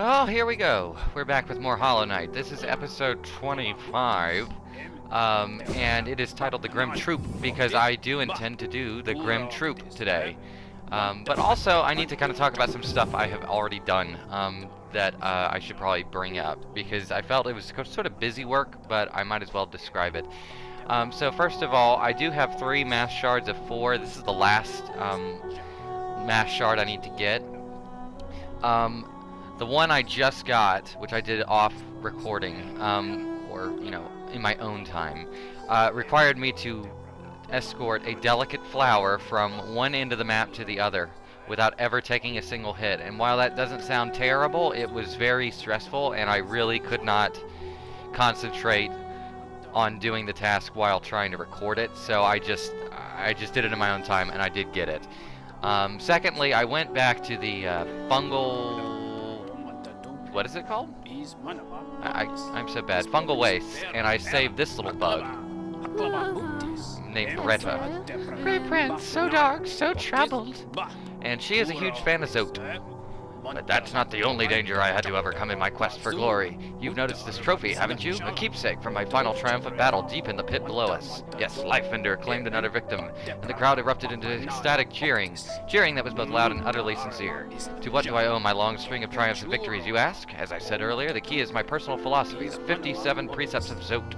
Well, here we go. We're back with more Hollow Knight. This is episode 25, and it is titled The Grimm Troupe because I do intend to do the Grimm Troupe today. But also, I need to kind of talk about some stuff I have already done that I should probably bring up because I felt it was sort of busy work, but I might as well describe it. So first of all, I do have 3 mass shards of 4. This is the last mass shard I need to get. The one I just got, which I did off recording, or, you know, in my own time, required me to escort a delicate flower from one end of the map to the other without ever taking a single hit. And while that doesn't sound terrible, it was very stressful, and I really could not concentrate on doing the task while trying to record it, so I just did it in my own time, and I did get it. Secondly, I went back to the fungal... What is it called? I'm so bad. Fungal waste, and I saved this little bug named Greta. Grey Prince, so dark, so troubled. And she is a huge fan of Zote. But that's not the only danger I had to overcome in my quest for glory. You've noticed this trophy, haven't you? A keepsake from my final triumphant battle deep in the pit below us. Yes, Lifeender claimed another victim, and the crowd erupted into ecstatic cheering. Cheering that was both loud and utterly sincere. To what do I owe my long string of triumphs and victories, you ask? As I said earlier, the key is my personal philosophy, the 57 precepts of Zote.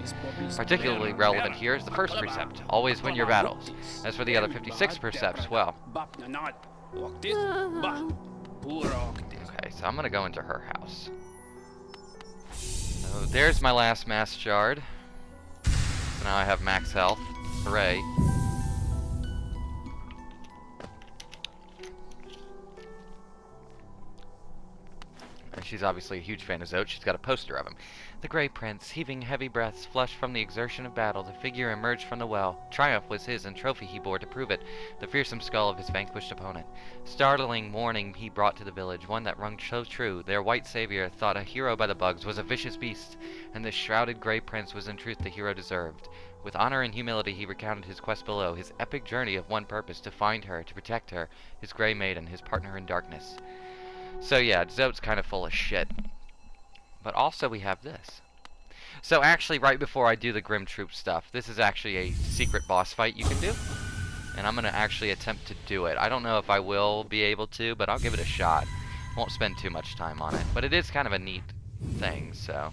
Particularly relevant here is the first precept, always win your battles. As for the other 56 precepts, well... Okay, so I'm gonna go into her house. So there's my last mass shard. So now I have max health. Hooray. And she's obviously a huge fan of Zote. She's got a poster of him. The Grey Prince, heaving heavy breaths, flushed from the exertion of battle, the figure emerged from the well. Triumph was his, and trophy he bore to prove it, the fearsome skull of his vanquished opponent. Startling warning he brought to the village, one that rung so true. Their white savior, thought a hero by the bugs, was a vicious beast, and this shrouded Grey Prince was in truth the hero deserved. With honor and humility he recounted his quest below, his epic journey of one purpose, to find her, to protect her, his Grey Maiden, his partner in darkness. So yeah, Zote's kind of full of shit. But also we have this. So actually, right before I do the Grimm Troupe stuff, this is actually a secret boss fight you can do. And I'm going to actually attempt to do it. I don't know if I will be able to, but I'll give it a shot. Won't spend too much time on it. But it is kind of a neat thing, so...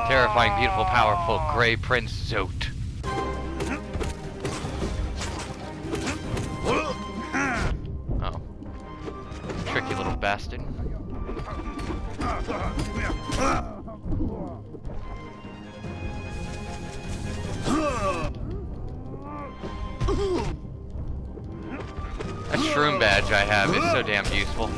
Terrifying, beautiful, powerful, Grey Prince Zote. Oh. Tricky little bastard. That shroom badge I have is so damn useful.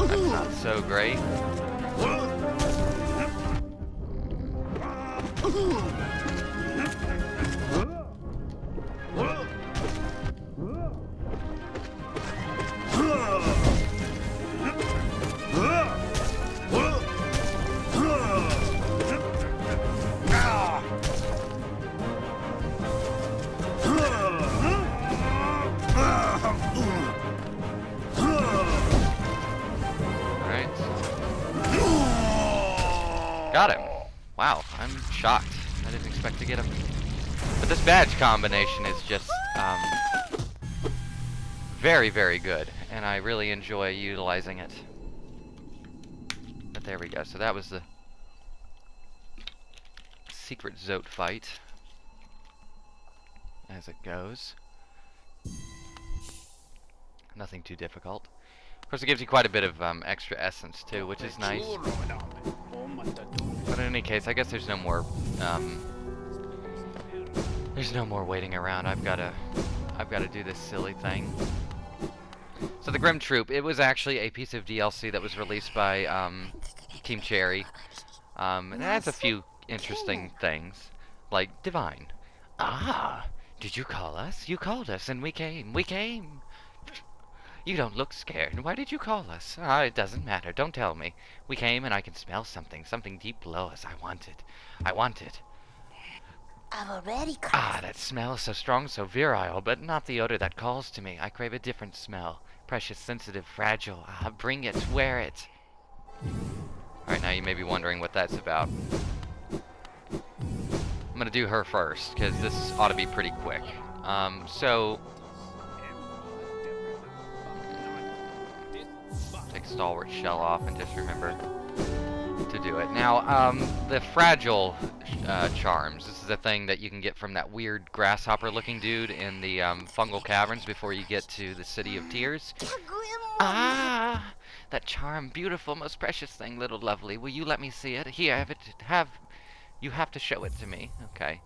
That's not so great. Got him. Wow, I'm shocked. I didn't expect to get him. But this badge combination is just very, very good, and I really enjoy utilizing it. But there we go. So that was the secret Zote fight, as it goes. Nothing too difficult. Of course, it gives you quite a bit of extra essence too, which is nice. But in any case, I guess there's no more waiting around. I've got to do this silly thing. So the Grimm Troupe, it was actually a piece of DLC that was released by Team Cherry. And it has a few interesting things. Like, divine. Ah, did you call us? You called us, and we came. We came. You don't look scared. Why did you call us? Ah, it doesn't matter. Don't tell me. We came, and I can smell something. Something deep below us. I want it. I want it. I've already Ah, crossed. that smell is so strong, so virile, but not the odor that calls to me. I crave a different smell. Precious, sensitive, fragile. Ah, bring it. Wear it. Alright, now you may be wondering what that's about. I'm gonna do her first, because this ought to be pretty quick. So... Take Stalwart Shell off and just remember to do it. Now, the fragile charms. This is a thing that you can get from that weird grasshopper-looking dude in the fungal caverns before you get to the City of Tears. Ah! That charm, beautiful, most precious thing, little lovely. Will you let me see it? Here, have it. You have to show it to me. Okay.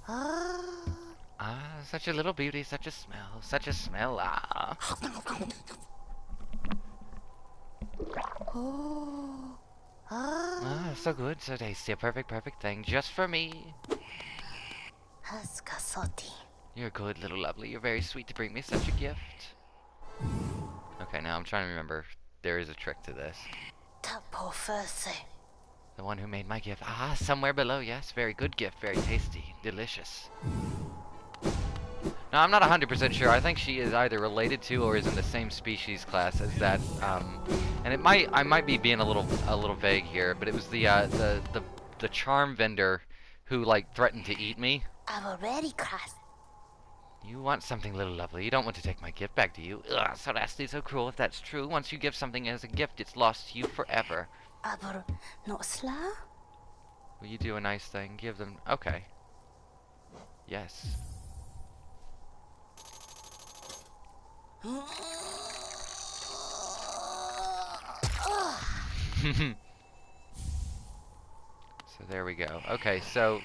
Ah, such a little beauty, such a smell, such a smell. Ah. Ah, so good, so tasty, a perfect thing, just for me. You're good, little lovely. You're very sweet to bring me such a gift. Okay, now I'm trying to remember. There is a trick to this. The one who made my gift. Ah, somewhere below, yes. Very good gift, very tasty, delicious. Now, I'm not 100% sure. I think she is either related to or is in the same species class as that. And I might be being a little vague here, but it was the charm vendor who like threatened to eat me. I've already crossed. You want something, little lovely. You don't want to take my gift back, do you? Ugh, so nasty, so cruel. If that's true, once you give something as a gift, it's lost to you forever. Not slow? Will you do a nice thing? Give them... Okay. Yes. So there we go. Okay, so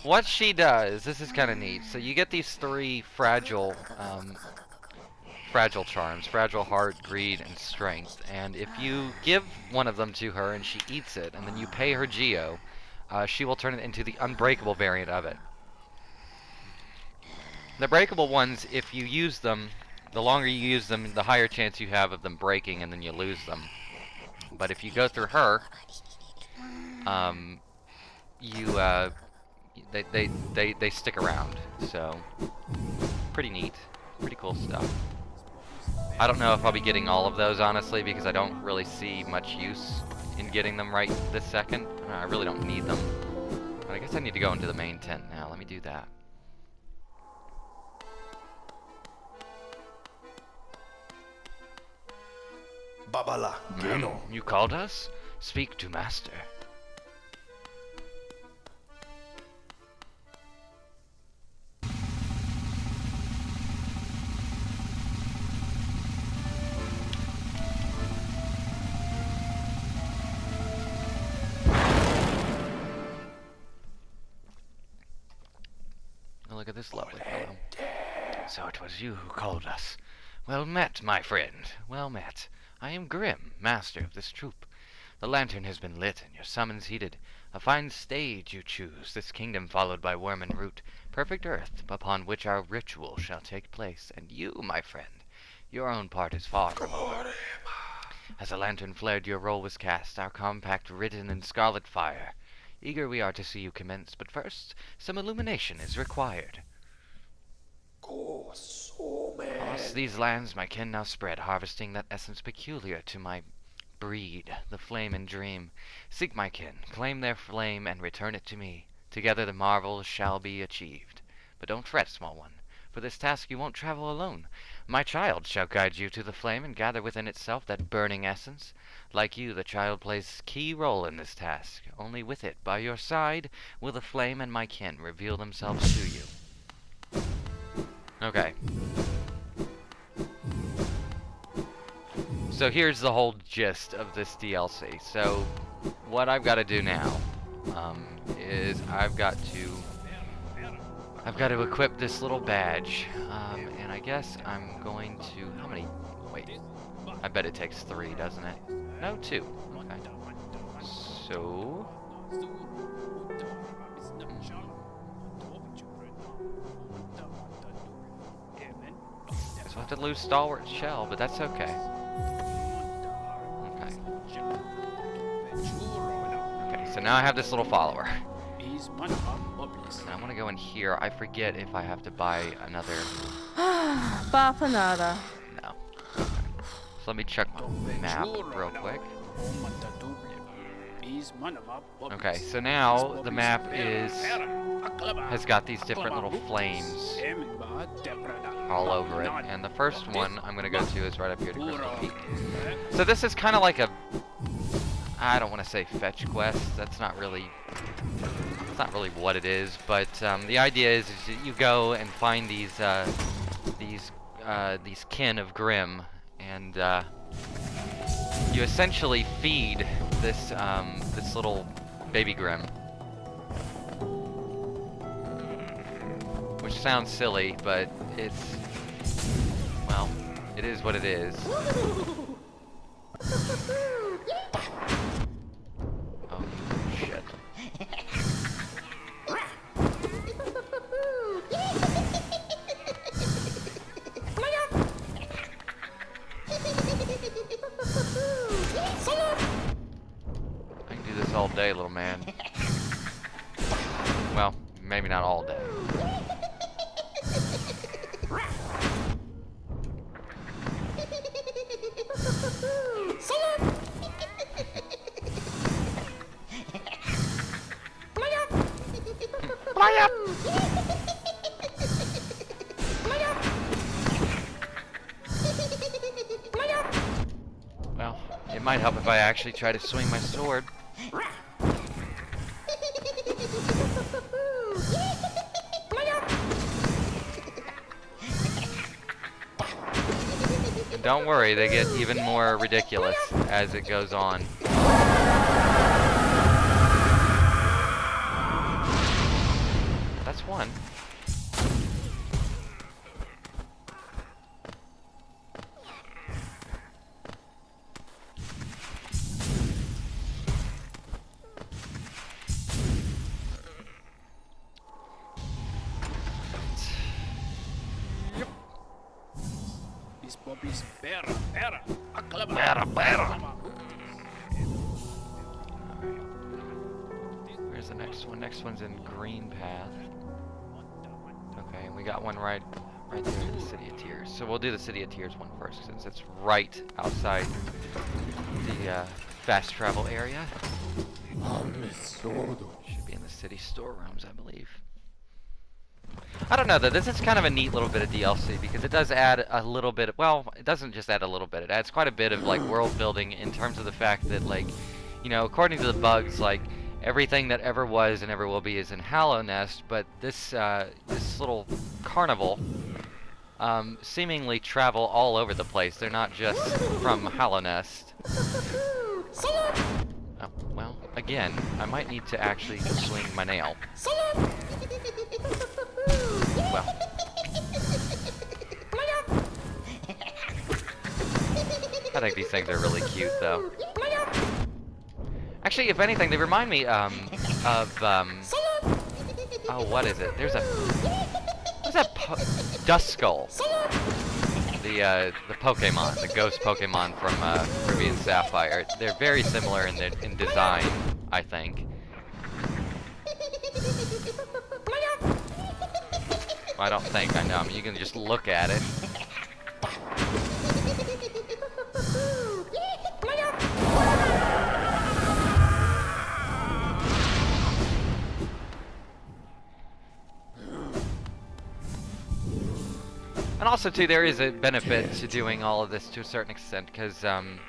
what she does, this is kind of neat. So you get these three fragile charms: fragile heart, greed, and strength. And if you give one of them to her and she eats it, and then you pay her geo, she will turn it into the unbreakable variant of it. The breakable ones, if you use them, the longer you use them, the higher chance you have of them breaking, and then you lose them. But if you go through her, they stick around. So pretty neat, pretty cool stuff. I don't know if I'll be getting all of those, honestly, because I don't really see much use in getting them right this second. I really don't need them. But I guess I need to go into the main tent now. Let me do that. Babala, Geno. You called us? Speak to Master. Oh, look at this lovely fellow. So it was you who called us. Well met, my friend. Well met. I am Grimm, master of this troupe. The lantern has been lit and your summons heeded. A fine stage you choose, this kingdom followed by worm and root, perfect earth upon which our ritual shall take place. And you, my friend, your own part is far from over. As the lantern flared, your role was cast, our compact written in scarlet fire. Eager we are to see you commence, but first, some illumination is required. Across these lands my kin now spread, harvesting that essence peculiar to my breed, the flame and dream. Seek my kin, claim their flame, and return it to me. Together the marvel shall be achieved. But don't fret, small one. For this task you won't travel alone. My child shall guide you to the flame and gather within itself that burning essence. Like you, the child plays a key role in this task. Only with it by your side will the flame and my kin reveal themselves to you. Okay. So here's the whole gist of this DLC. So what I've got to do now is I've got to equip this little badge, and I guess I'm going to, how many, wait, I bet it takes 3, doesn't it? No, 2, okay. So, to lose Stalwart Shell, but that's okay. Okay. Okay, so now I have this little follower. I want to go in here. I forget if I have to buy another... Bafanada. No. So let me check my map real quick. Okay, so now the map has got these different little flames all over it, and the first one I'm gonna go to is right up here to Crystal Peak. So this is kind of like a, I don't want to say fetch quest. That's not really what it is, but the idea is that you go and find these kin of Grimm, and you essentially feed this little baby Grimm, which sounds silly, but it's, well, it is what it is. Oh shit. I can do this all day, little man. Well, maybe not all day. Well, it might help if I actually try to swing my sword. And don't worry, they get even more ridiculous as it goes on. That's one. Where's the next one? Next one's in Green Path. Okay, and we got one right there in the City of Tears. So we'll do the City of Tears one first, since it's right outside the fast travel area. Should be in the city storerooms, I believe. I don't know though, this is kind of a neat little bit of DLC because it does add a little bit of, well, it doesn't just add a little bit, it adds quite a bit of like world building in terms of the fact that, like, you know, according to the bugs, like everything that ever was and ever will be is in Hallow Nest, but this this little carnival seemingly travel all over the place. They're not just from Hallow Nest. Oh, well, again, I might need to actually swing my nail. Well. I think these things are really cute, though. Actually, if anything, they remind me oh, what is it? There's a, what's that? Dust Skull. The Pokemon, the ghost Pokemon from Ruby and Sapphire. They're very similar in design, I think. I don't think, I know. I mean, you can just look at it. And also, too, there is a benefit to doing all of this to a certain extent, because the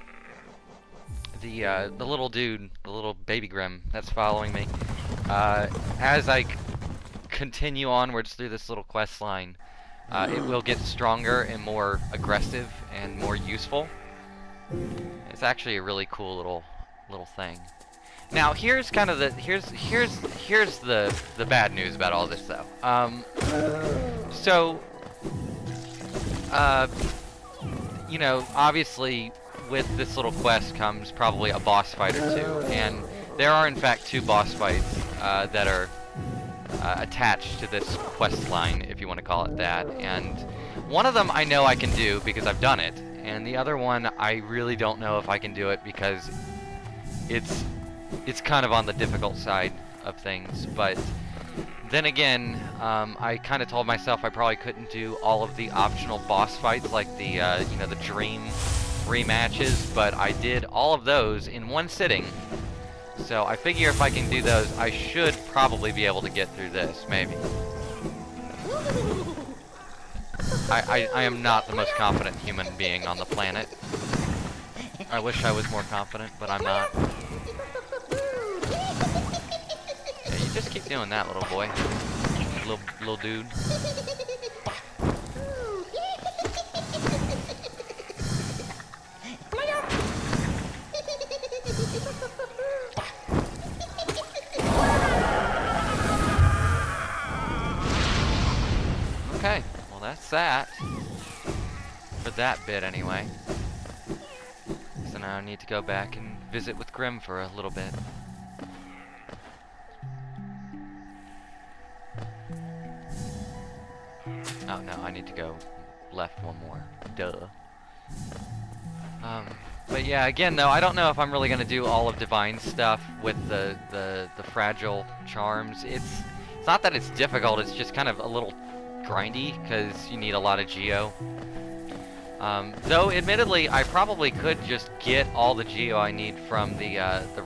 little dude, the little baby Grimm that's following me, as I continue onwards through this little quest line, it will get stronger and more aggressive and more useful. It's actually a really cool little thing. Now here's kind of the here's the bad news about all this though. So you know, obviously with this little quest comes probably a boss fight or two, and there are in fact 2 boss fights that are attached to this quest line, if you you want to call it that. And one of them I know I can do because I've done it, and the other one I really don't know if I can do it because it's kind of on the difficult side of things. But then again, I kind of told myself I probably couldn't do all of the optional boss fights like the you know, the dream rematches, but I did all of those in one sitting. So I figure if I can do those, I should probably be able to get through this, maybe. I am not the most confident human being on the planet. I wish I was more confident, but I'm not. Yeah, you just keep doing that, little boy. Little dude. Okay, well that's that. For that bit anyway. So now I need to go back and visit with Grimm for a little bit. Oh no, I need to go left one more. Duh. But yeah, again though, I don't know if I'm really gonna do all of Divine's stuff with the fragile charms. It's not that it's difficult, it's just kind of a little grindy because you need a lot of geo. Though admittedly, I probably could just get all the geo I need from the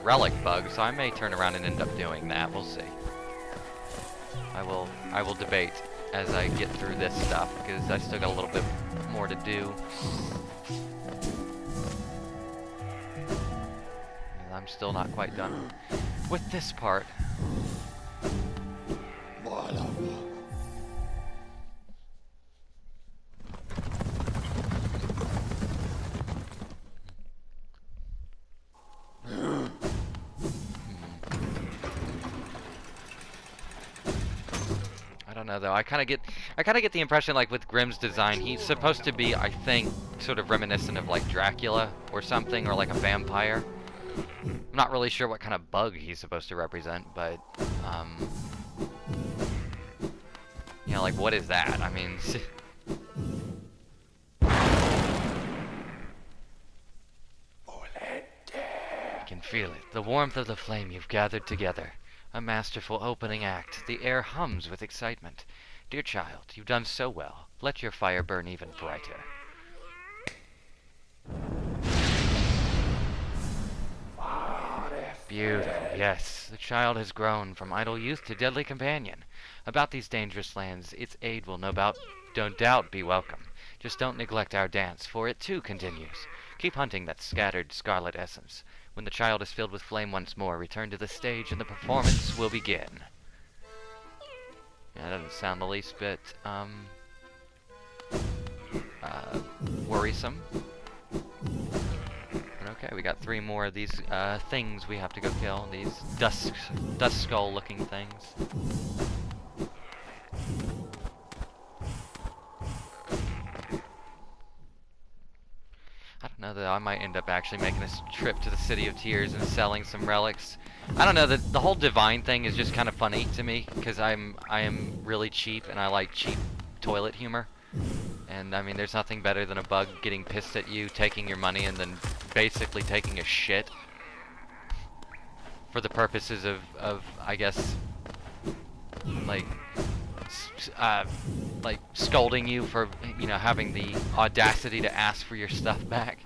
relic bug, so I may turn around and end up doing that. We'll see. I will debate as I get through this stuff because I still got a little bit more to do. I'm still not quite done with this part. I don't know though. I kind of get the impression, like with Grimm's design, he's supposed to be, I think, sort of reminiscent of like Dracula or something, or like a vampire. I'm not really sure what kind of bug he's supposed to represent, but you know, like what is that? I mean, I can feel it. The warmth of the flame you've gathered together. A masterful opening act. The air hums with excitement. Dear child, you've done so well. Let your fire burn even brighter. Beautiful, yes. The child has grown from idle youth to deadly companion. About these dangerous lands, its aid will no doubt be welcome. Just don't neglect our dance, for it too continues. Keep hunting that scattered scarlet essence. When the child is filled with flame once more, return to the stage and the performance will begin. Yeah, that doesn't sound the least bit, worrisome. But okay, we got 3 more of these, things we have to go kill. These dust skull looking things. I don't know though, I might end up actually making this trip to the City of Tears and selling some relics. I don't know, the whole Divine thing is just kind of funny to me, because I am really cheap and I like cheap toilet humor. And I mean, there's nothing better than a bug getting pissed at you, taking your money, and then basically taking a shit. For the purposes of I guess, like scolding you for, you know, having the audacity to ask for your stuff back.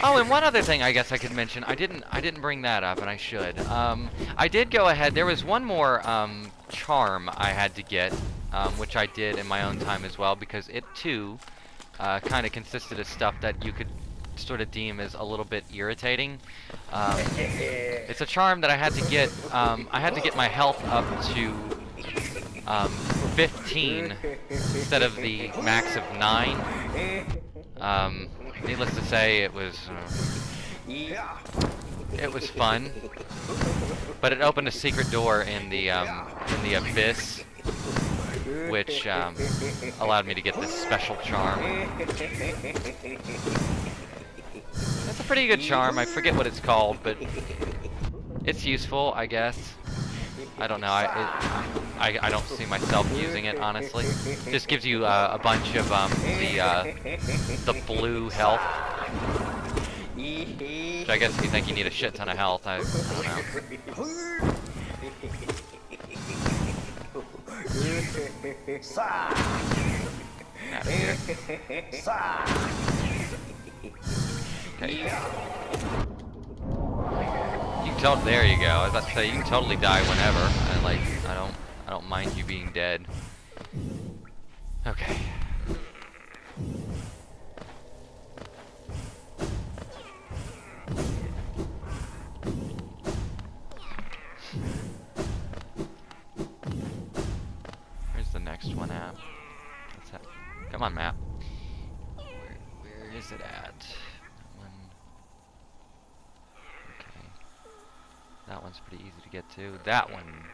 Oh, and one other thing I guess I could mention. I didn't bring that up, and I should. I did go ahead. There was one more charm I had to get, which I did in my own time as well, because it too kind of consisted of stuff that you could sort of deem as a little bit irritating. It's a charm that I had to get. I had to get my health up to 15 instead of the max of 9. Needless to say, it was fun, but it opened a secret door in the abyss, which allowed me to get this special charm. It's a pretty good charm. I forget what it's called, but it's useful, I guess. I don't know. I don't see myself using it, honestly. Just gives you a bunch of the blue health. Which I guess if you think you need a shit ton of health, I don't know. Out of here. Okay. You can totally. There you go. I was about to say you can totally die whenever. I don't mind you being dead. Okay. Where's the next one at? What's that? Come on, map. Where is it at? That one. Okay. That one's pretty easy to get to. That one.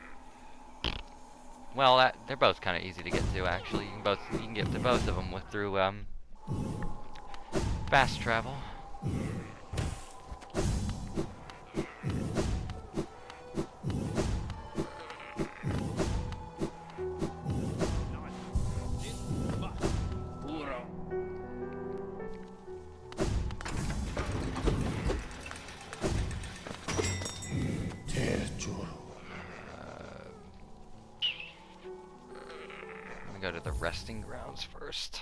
Well, they're both kind of easy to get to, actually. You can get to both of them through fast travel. Go to the resting grounds first.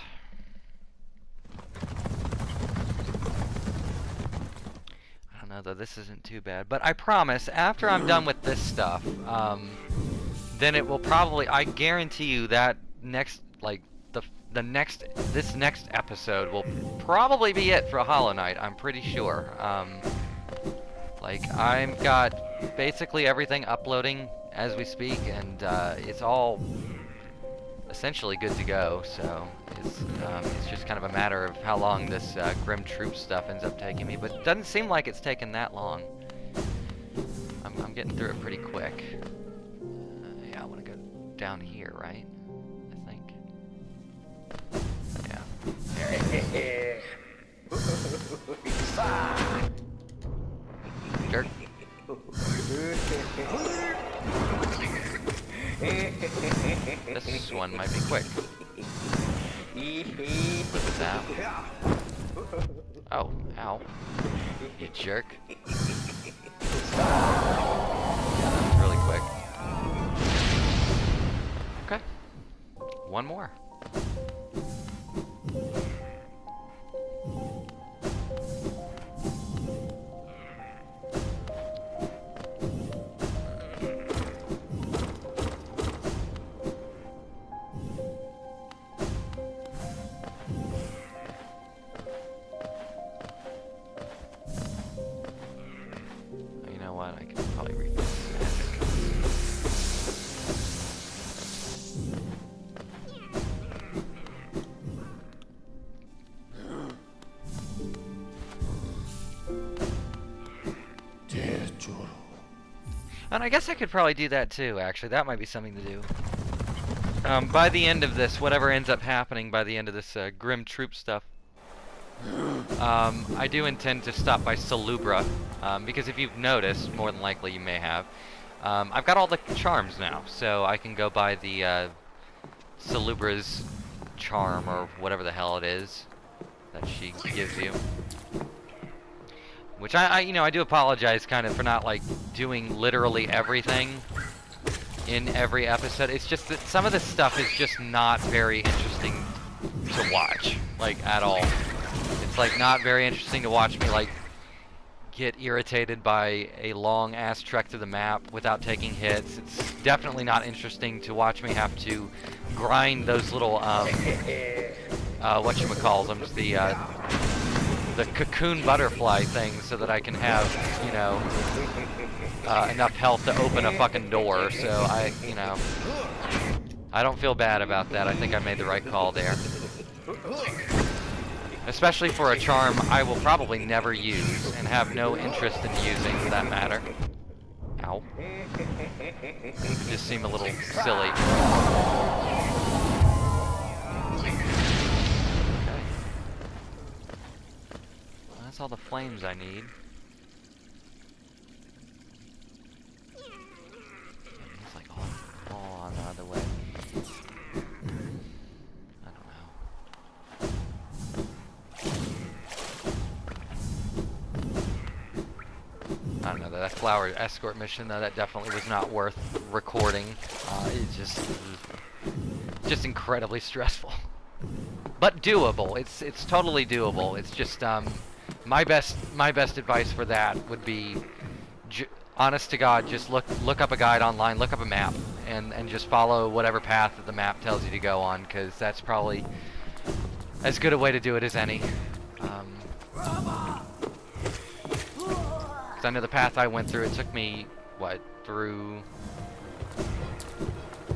I don't know though, this isn't too bad, but I promise after I'm done with this stuff, then it will probably, I guarantee you that next, like this next episode will probably be it for Hollow Knight. I'm pretty sure. Like I've got basically everything uploading as we speak, and it's all essentially good to go, so it's just kind of a matter of how long this Grimm Troupe stuff ends up taking me, but it doesn't seem like it's taken that long. I'm getting through it pretty quick. Yeah, I want to go down here, right? I think. Yeah. There it is. Jerk. This one might be quick. Flip it down. Oh, ow. You jerk. Yeah, that was really quick. Okay. One more. I can probably read this. And I guess I could probably do that too, actually. That might be something to do. By the end of this, whatever ends up happening by the end of this Grimm Troupe stuff, I do intend to stop by Salubra, because if you've noticed, more than likely you may have, I've got all the charms now, so I can go buy the Salubra's charm, or whatever the hell it is that she gives you. Which I do apologize kind of for not like doing literally everything in every episode. It's just that some of this stuff is just not very interesting to watch, like at all. It's like not very interesting to watch me like get irritated by a long ass trek to the map without taking hits. It's definitely not interesting to watch me have to grind those little whatchamacallsums, the cocoon butterfly things so that I can have, you know, enough health to open a fucking door. So I don't feel bad about that. I think I made the right call there. Especially for a charm I will probably never use and have no interest in using for that matter. Ow. Just seem a little silly. Okay. Well, that's all the flames I need. I don't know, that flower escort mission, though, that definitely was not worth recording. It's just incredibly stressful. But doable. It's totally doable. It's just, my best advice for that would be, honest to God, just look up a guide online, look up a map, and just follow whatever path that the map tells you to go on, because that's probably as good a way to do it as any. I know the path I went through, it took me, through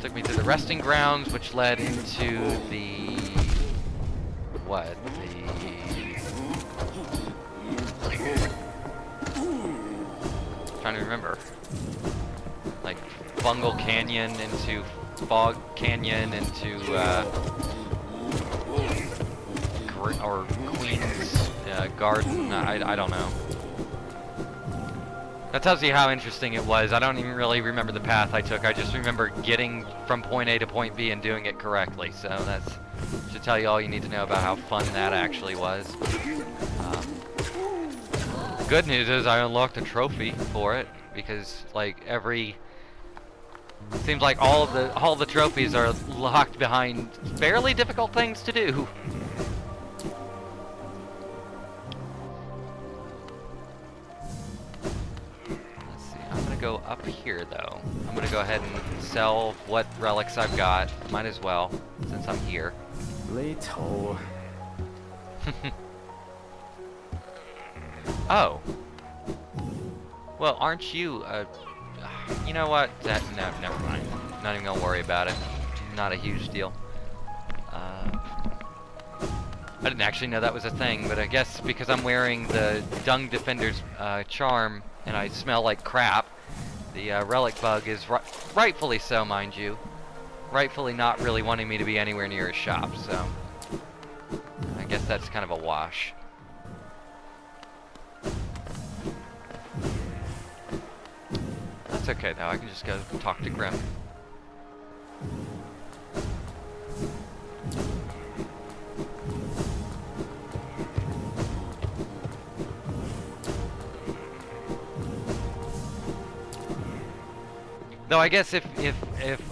the resting grounds, which led into the, trying to remember, like Bungle Canyon into Fog Canyon into, or Queen's Garden, I don't know. That tells you how interesting it was. I don't even really remember the path I took. I just remember getting from point A to point B and doing it correctly. So that should tell you all you need to know about how fun that actually was. Good news is I unlocked a trophy for it, because like seems like all the trophies are locked behind fairly difficult things to do. Go up here though. I'm gonna go ahead and sell what relics I've got. Might as well, since I'm here. Little. Oh. Well, aren't you? You know what? No, never mind. Not even gonna worry about it. Not a huge deal. I didn't actually know that was a thing, but I guess because I'm wearing the Dung Defender's charm and I smell like crap. The relic bug is rightfully so, mind you. Rightfully not really wanting me to be anywhere near his shop, so I guess that's kind of a wash. That's okay though, I can just go talk to Grimm. Though I guess if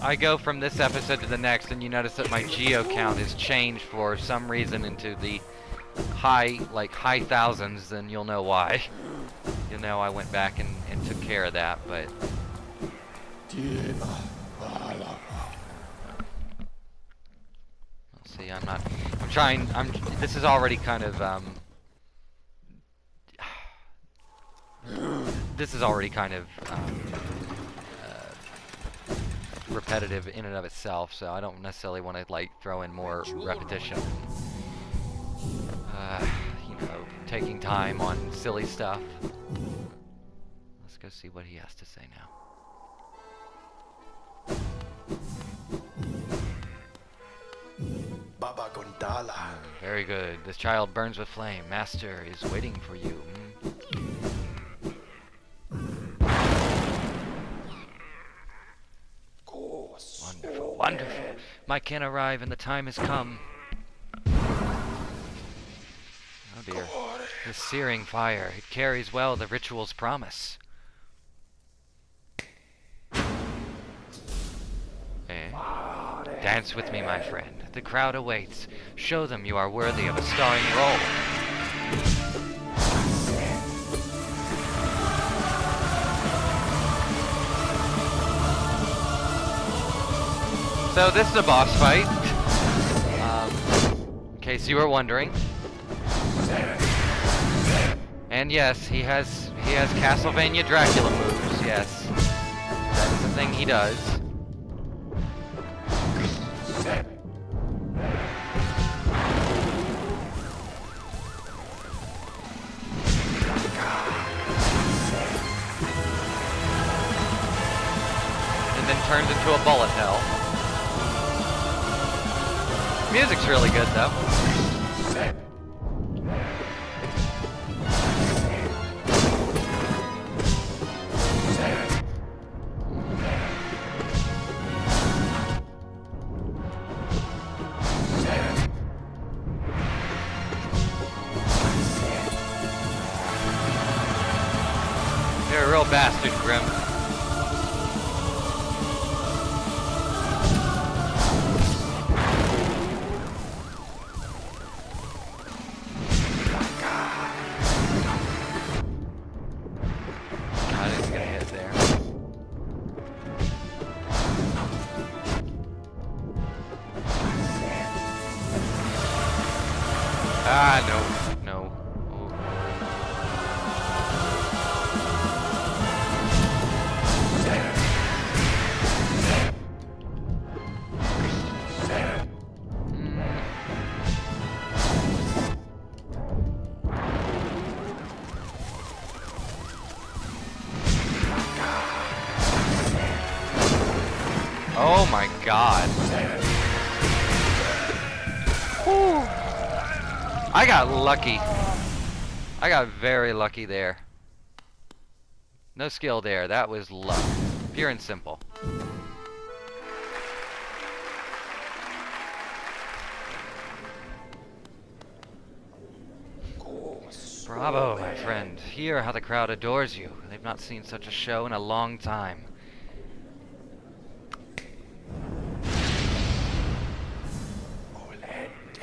I go from this episode to the next and you notice that my geo count has changed for some reason into the high thousands, then you'll know why. You'll know I went back and took care of that, but see, this is already kind of repetitive in and of itself, so I don't necessarily want to like throw in more repetition. You know, taking time on silly stuff. Let's go see what he has to say now. Baba Gondala. Very good. This child burns with flame. Master is waiting for you. Wonderful, wonderful. My kin arrive and the time has come. Oh dear. This searing fire, it carries well the ritual's promise. Dance with me, my friend. The crowd awaits. Show them you are worthy of a starring role. So this is a boss fight, in case you were wondering. And yes, he has Castlevania Dracula moves. Yes, that is the thing he does. And then turns into a bullet hell. Music's really good though. You're a real bastard, Grimm. I didn't get a hit there. Ah, no, no. Oh. Oh my god. Whew. I got lucky. I got very lucky there. No skill there. That was luck. Pure and simple. Bravo, my friend. Hear how the crowd adores you. They've not seen such a show in a long time.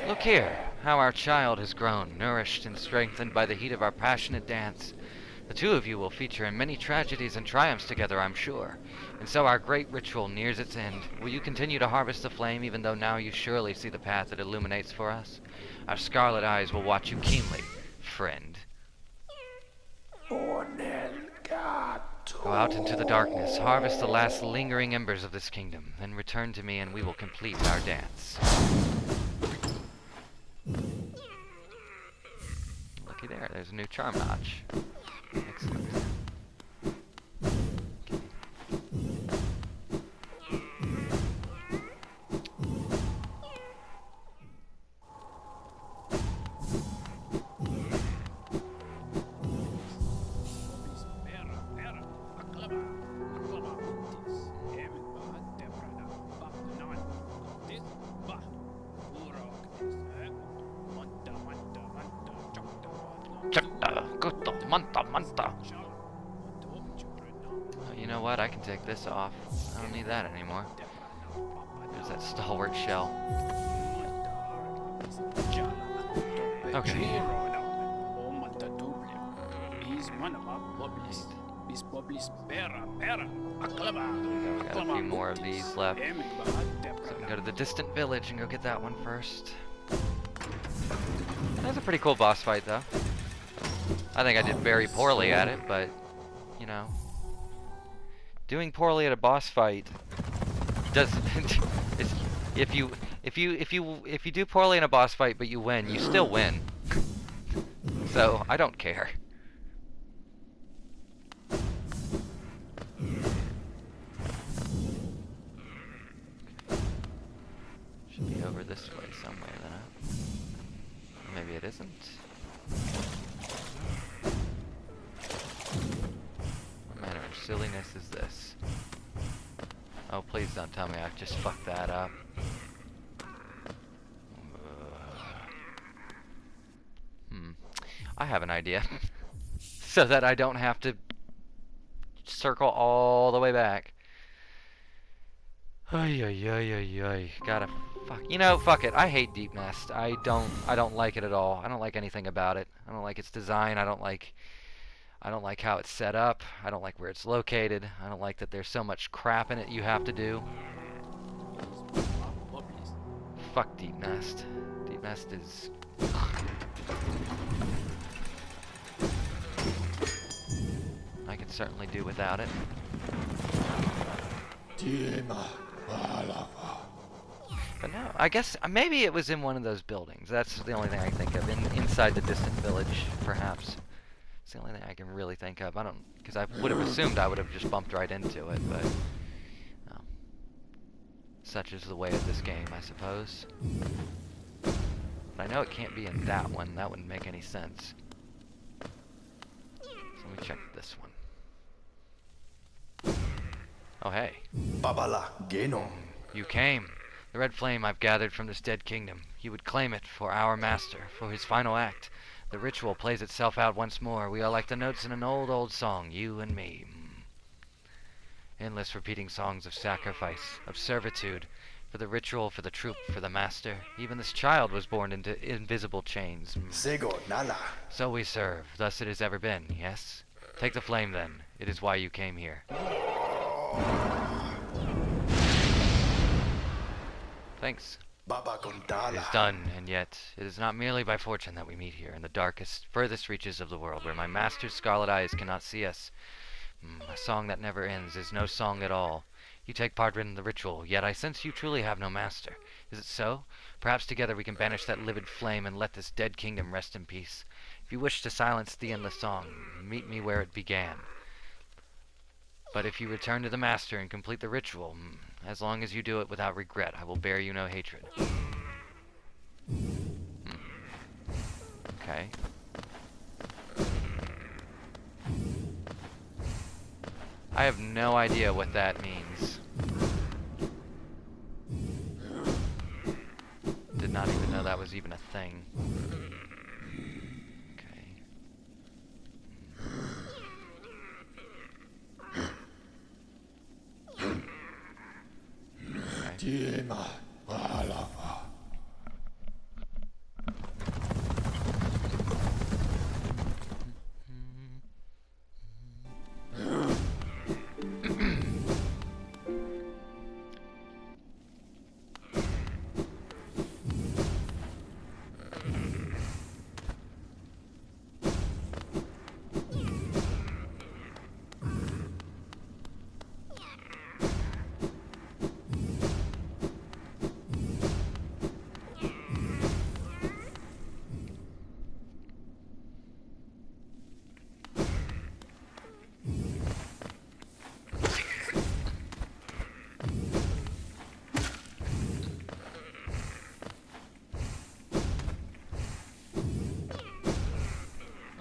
Look here, how our child has grown, nourished and strengthened by the heat of our passionate dance. The two of you will feature in many tragedies and triumphs together, I'm sure. And so our great ritual nears its end. Will you continue to harvest the flame, even though now you surely see the path it illuminates for us? Our scarlet eyes will watch you keenly, friend. Go out into the darkness, harvest the last lingering embers of this kingdom, then return to me and we will complete our dance. Looky there, there's a new charm notch. Excellent. Oh, you know what? I can take this off. I don't need that anymore. There's that stalwart shell. Okay. Got a few more of these left. So we can go to the distant village and go get that one first. That's a pretty cool boss fight, though. I think I did very poorly at it, but you know, doing poorly at a boss fight doesn't. If you do poorly in a boss fight but you win, you still win. So I don't care. Should be over this way somewhere, then. Maybe it isn't. What manner of silliness is this? Oh, please don't tell me I've just fucked that up. I have an idea. So that I don't have to circle all the way back. Ay, ay, ay, ay, ay. Gotta fuck. You know, fuck it. I hate Deep Nest. I don't like it at all. I don't like anything about it. I don't like its design. I don't like how it's set up. I don't like where it's located. I don't like that there's so much crap in it you have to do. Fuck Deep Nest. Deep Nest is... I could certainly do without it. But no, I guess maybe it was in one of those buildings. That's the only thing I can think of. Inside the distant village, perhaps. It's the only thing I can really think of. I don't, because I would have assumed I would have just bumped right into it, but no. Such is the way of this game, I suppose. But I know it can't be in that one. That wouldn't make any sense. So let me check this one. Oh hey. Babala Geno. You came. The red flame I've gathered from this dead kingdom. You would claim it for our master, for his final act. The ritual plays itself out once more. We are like the notes in an old, old song, you and me. Endless repeating songs of sacrifice, of servitude, for the ritual, for the troupe, for the master. Even this child was born into invisible chains. Sego Nala. So we serve, thus it has ever been, yes? Take the flame then. It is why you came here. Thanks. Baba It Contala. is done, and yet it is not merely by fortune that we meet here in the darkest, furthest reaches of the world, where my master's scarlet eyes cannot see us. A song that never ends is no song at all. You take part in the ritual, yet I sense you truly have no master. Is it so? Perhaps together we can banish that livid flame and let this dead kingdom rest in peace. If you wish to silence the endless song, meet me where it began. But if you return to the master and complete the ritual, as long as you do it without regret, I will bear you no hatred. Okay. I have no idea what that means. Did not even know that was even a thing. Okay. Tiema. Alava.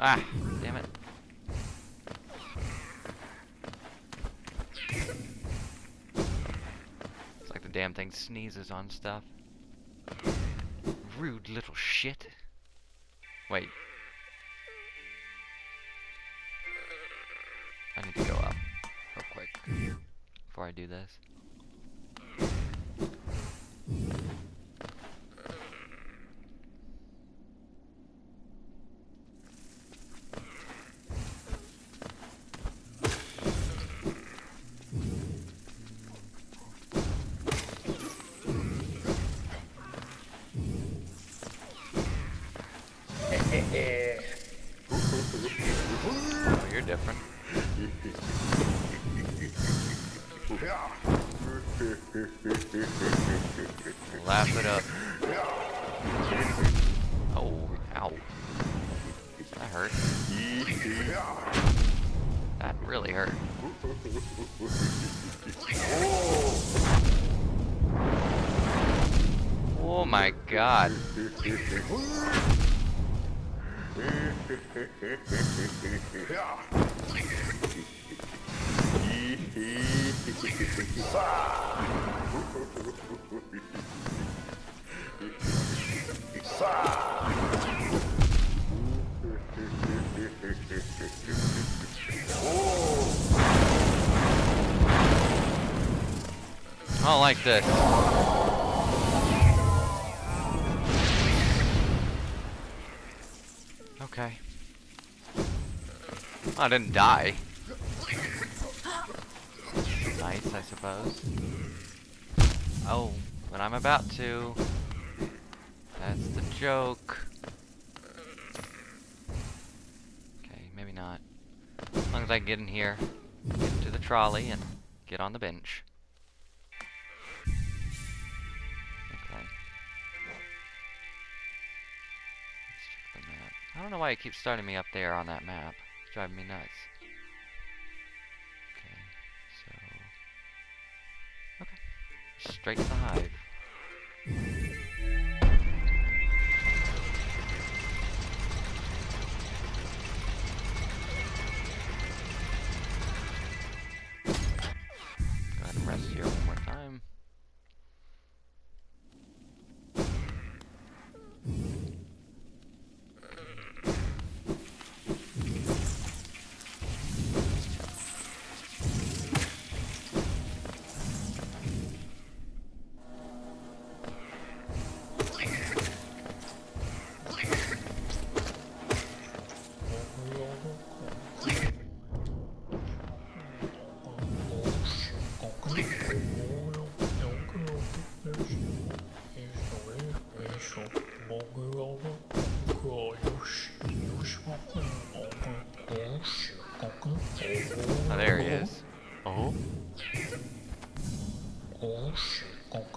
Ah, damn it. It's like the damn thing sneezes on stuff. Rude little shit. Wait. I need to go up real quick before I do this. Oh, you're different. Laugh it up. Oh, ow. That hurt. That really hurt. Oh my god. I don't like this. Okay. I didn't die. Nice, I suppose. Oh, but I'm about to. That's the joke. Okay, maybe not. As long as I can get in here, get into the trolley, and get on the bench. Okay. Let's check the map. I don't know why it keeps starting me up there on that map. It's driving me nuts. Okay. Straight to the hive. Go ahead and rest here one more time.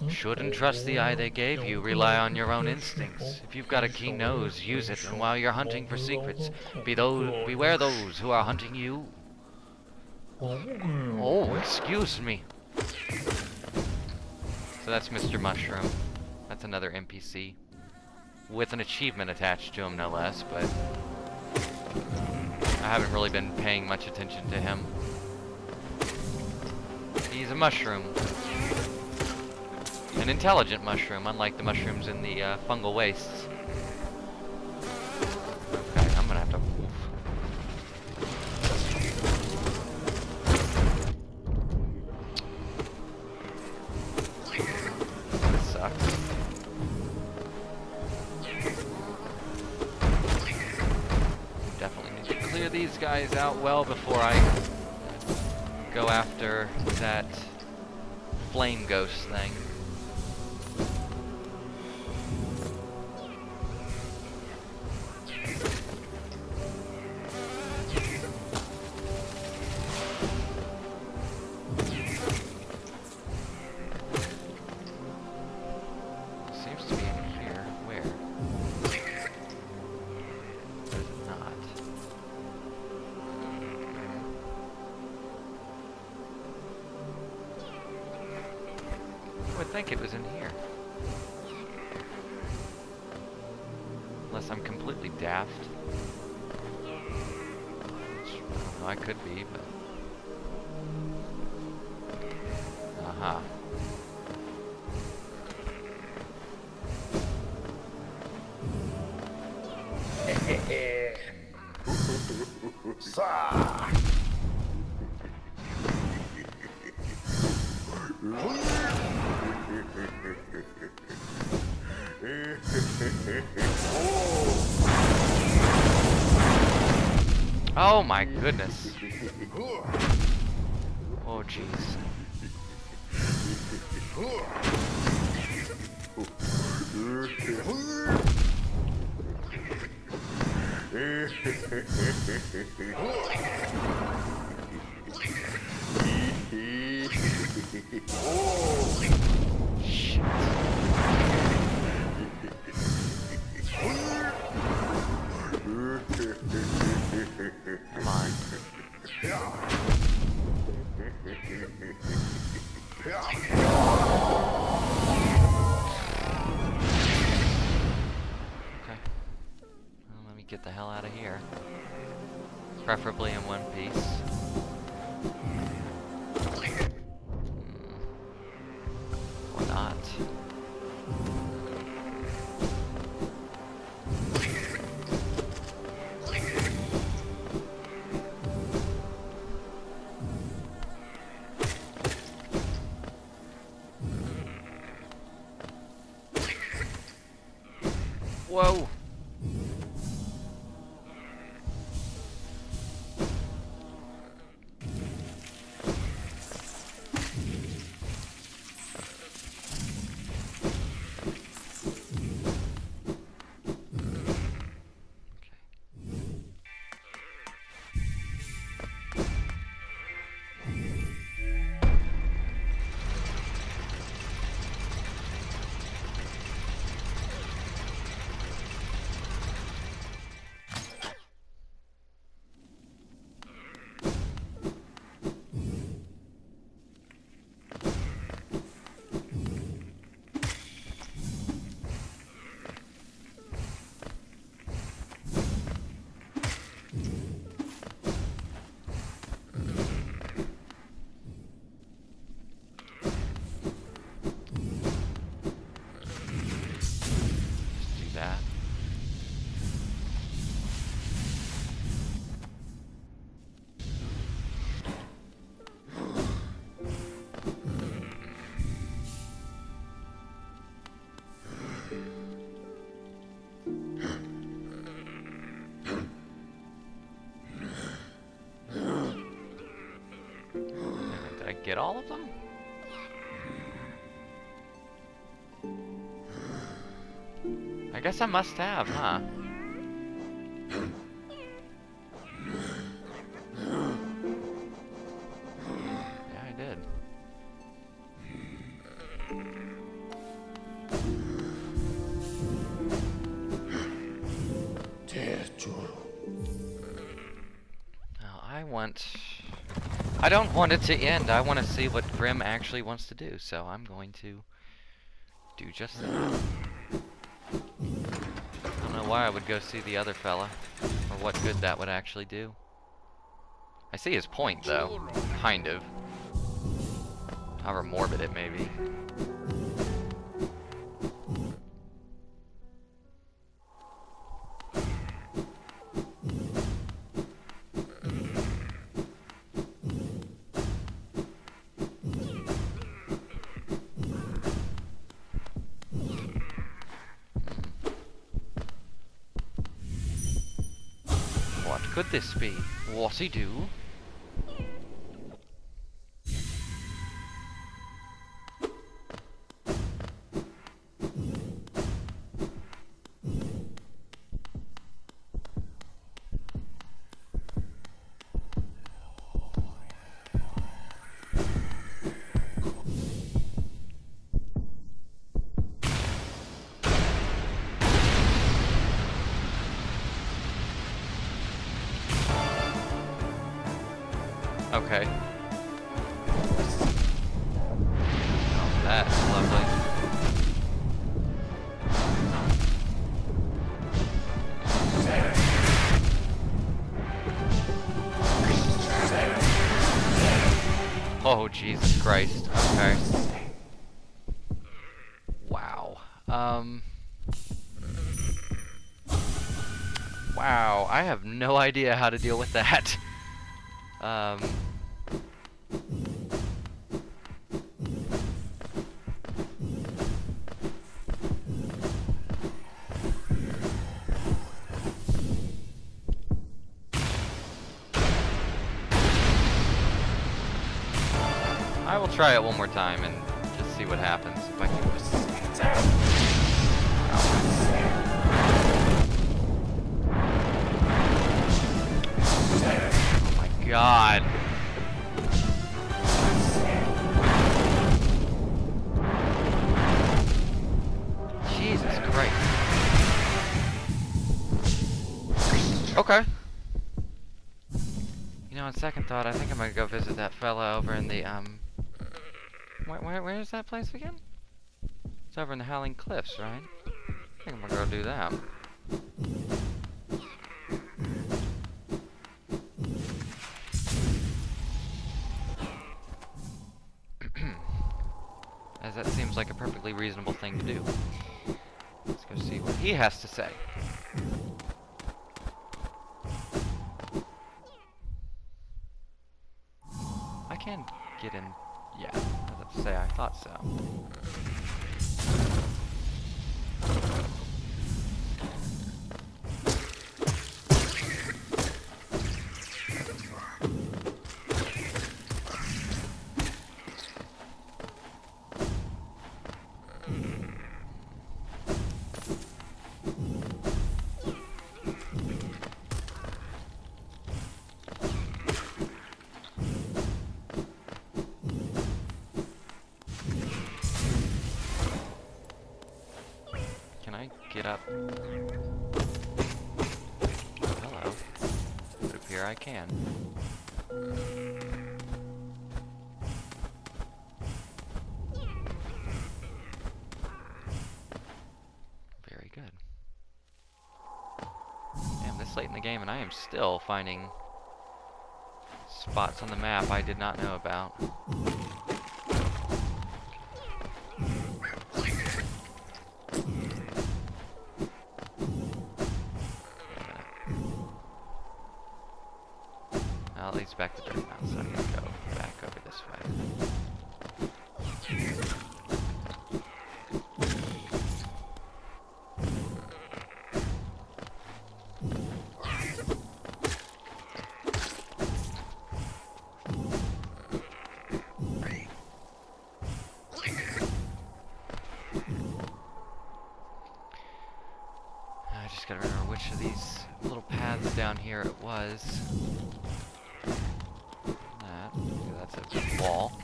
Shouldn't trust the eye they gave you. Rely on your own instincts. If you've got a keen nose, use it. And while you're hunting for secrets, beware those who are hunting you. Oh, excuse me. So that's Mr. Mushroom. That's another NPC. With an achievement attached to him, no less, but I haven't really been paying much attention to him. He's a mushroom. An intelligent mushroom, unlike the mushrooms in the fungal wastes. Okay, I'm gonna have to... This sucks. Definitely need to clear these guys out well before I go after that flame ghost thing. Seems to be in here. Where? Or is it not? I would think it was in here. Unless I'm completely daft. I don't know, I could be, but... Aha. Oh my goodness. Oh jeez. Shit. Come on. Okay. Well, let me get the hell out of here. Preferably in one piece. Or not. Whoa! Get all of them? I guess I must have, huh? Yeah, I I don't want it to end. I want to see what Grimm actually wants to do, so I'm going to do just that. I don't know why I would go see the other fella, or what good that would actually do. I see his point, though. Kind of. However morbid it may be. What could this be? What's he do? Okay. Oh, that's lovely. Oh, Jesus Christ. Okay. Wow. Wow, I have no idea how to deal with that. I will try it one more time and just see what happens. If I can Oh my God. Jesus Christ. Okay. You know, on second thought, I think I'm gonna go visit that fella over in the, where is that place again? It's over in the Howling Cliffs, right? I think I'm gonna go do that. As that seems like a perfectly reasonable thing to do. Let's go see what he has to say. I can get in. Yeah, I was about to say, I thought so. Get up. Hello. It would appear I can. Very good. Damn, this late in the game and I am still finding spots on the map I did not know about. Well, it leads back to Dirtmouth, so I'm gonna go back over this way. I just gotta remember which of these little paths down here it was. That's a wall.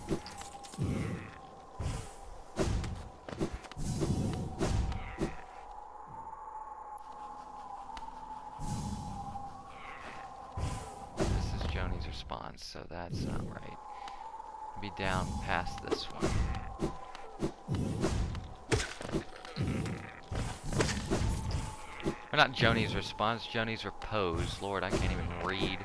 This is Joni's response. Be down past this one. Or not Joni's response, Joni's repose. Lord, I can't even read.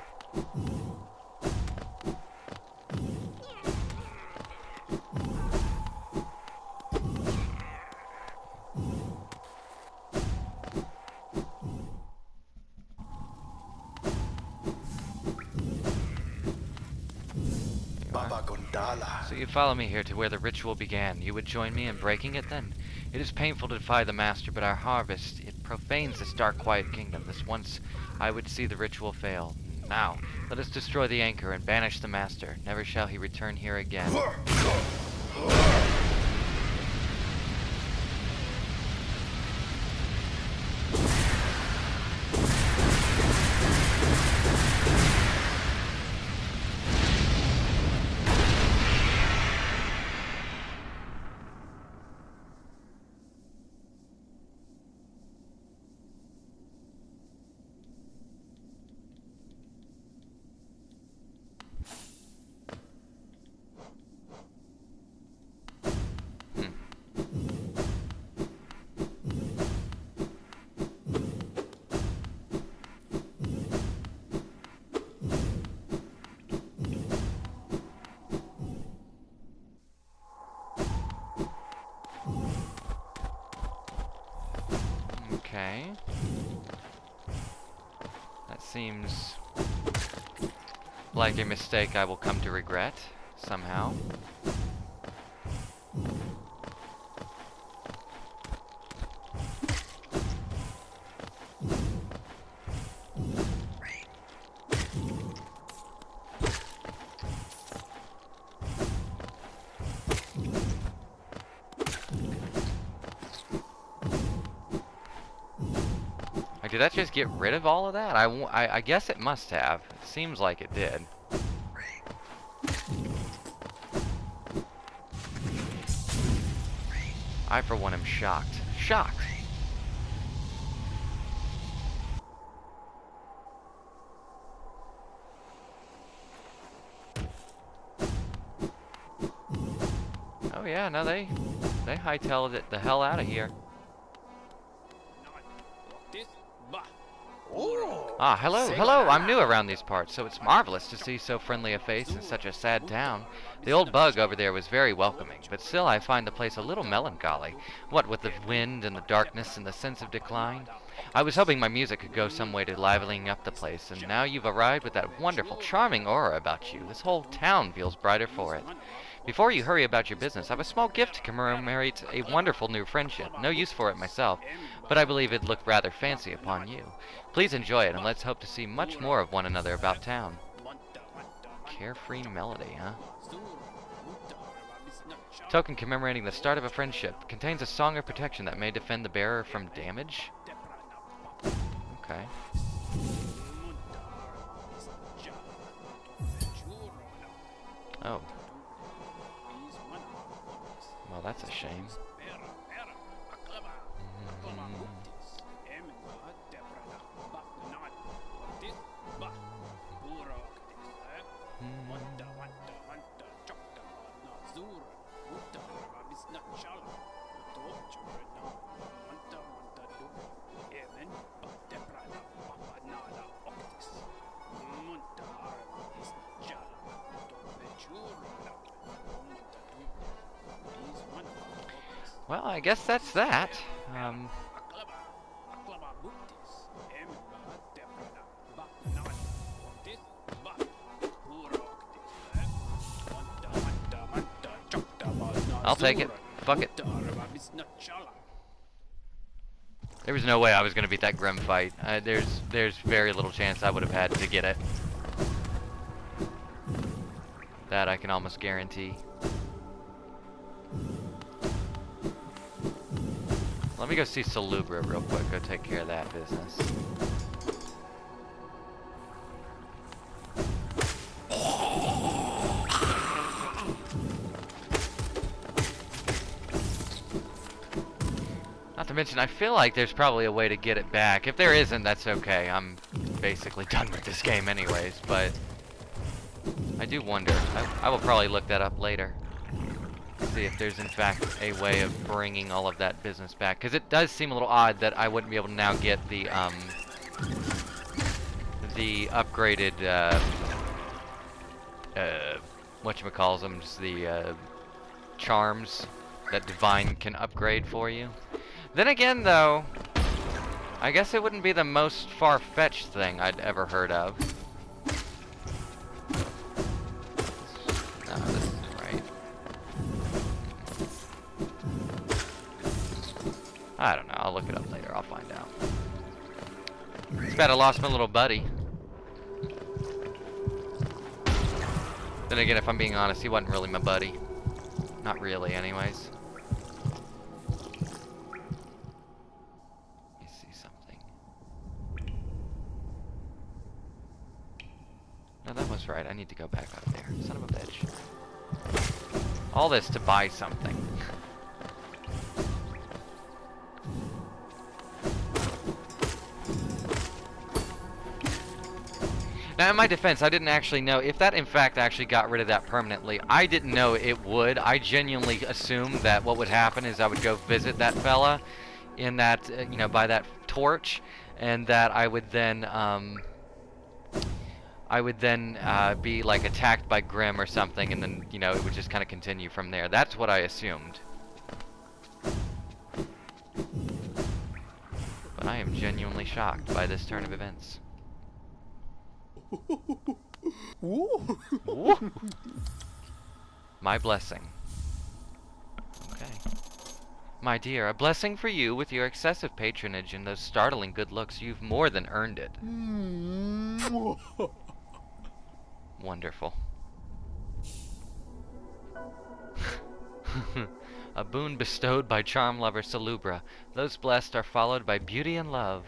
Baba Gondala. So you follow me here to where the ritual began. You would join me in breaking it then? It is painful to defy the Master, but our harvest, it profanes this dark, quiet kingdom. This once I would see the ritual fail. Now, let us destroy the anchor and banish the Master. Never shall he return here again. Okay. That seems like a mistake I will come to regret somehow. Did that just get rid of all of that? I guess it must have. It seems like it did. I, for one, am shocked. Shocked! Oh yeah, no, they hightailed it the hell out of here. Ah, hello, I'm new around these parts, so it's marvelous to see so friendly a face in such a sad town. The old bug over there was very welcoming, but still I find the place a little melancholy. What with the wind and the darkness and the sense of decline. I was hoping my music could go some way to liveling up the place, and now you've arrived with that wonderful, charming aura about you. This whole town feels brighter for it. Before you hurry about your business, I have a small gift to commemorate a wonderful new friendship. No use for it myself, but I believe it'd look rather fancy upon you. Please enjoy it, and let's hope to see much more of one another about town. Carefree melody, huh? Token commemorating the start of a friendship. Contains a song of protection that may defend the bearer from damage. Okay. Oh. Well, that's a shame. Well, I guess that's that. I'll take it. Fuck it. There was no way I was gonna beat that Grimm fight. There's very little chance I would have had to get it. That I can almost guarantee. Let me go see Salubra real quick. Go take care of that business. Not to mention, I feel like there's probably a way to get it back. If there isn't, that's okay. I'm basically done with this game anyways, but I do wonder. I will probably look that up later. See if there's in fact a way of bringing all of that business back. Because it does seem a little odd that I wouldn't be able to now get the upgraded, whatchamacalls'ems, the charms that Divine can upgrade for you. Then again, though, I guess it wouldn't be the most far-fetched thing I'd ever heard of. No, this isn't right. I don't know. I'll look it up later. I'll find out. It's bad I lost my little buddy. Then again, if I'm being honest, he wasn't really my buddy. Not really, anyways. Let me see something. No, that was right. I need to go back up there. Son of a bitch. All this to buy something. Now, in my defense, I didn't actually know if that, in fact, actually got rid of that permanently. I didn't know it would. I genuinely assumed that what would happen is I would go visit that fella in that, you know, by that torch, and that I would then be, like, attacked by Grimm or something, and then, you know, it would just kind of continue from there. That's what I assumed. But I am genuinely shocked by this turn of events. My blessing. Okay. My dear, a blessing for you. With your excessive patronage and those startling good looks, you've more than earned it. Wonderful. A boon bestowed by charm lover Salubra. Those blessed are followed by beauty and love.